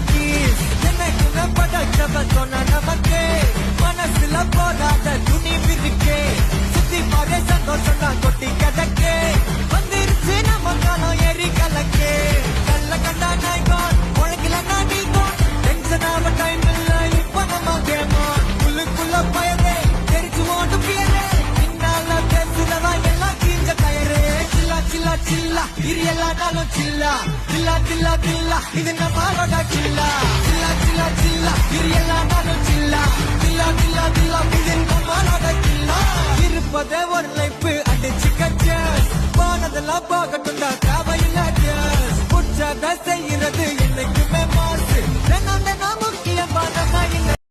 keys என்னைக்குமே படைச்சவ சொன்ன நமக்கே மனசுல போடாத துணி விரிக்கே சுத்தி பாரு சந்தோஷம் தான் கொட்டி கிடக்கே வந்துருச்சு நம்ம காலம் ஏறி கலக்கே கல்ல கண்டா நாய்கான் உனக்குல நான் நீங்கோன் டென்ஷன் ஆக டைம் இல்ல இப்ப நம்ம கேமோன் உள்ளுக்குள்ள பயரே தெரிச்சு ஓட்டு பியரே பின்னால பேசுறவா எல்லாம் கீஞ்ச கயரே சில்லா சில்லா சில்லா இரியெல்லாம் நாளும் சில்லா சில்லா சில்லா சில்லா இது நம்மளோட சில்லா சில்லா சில்லா சில்லா இரியெல்லாம்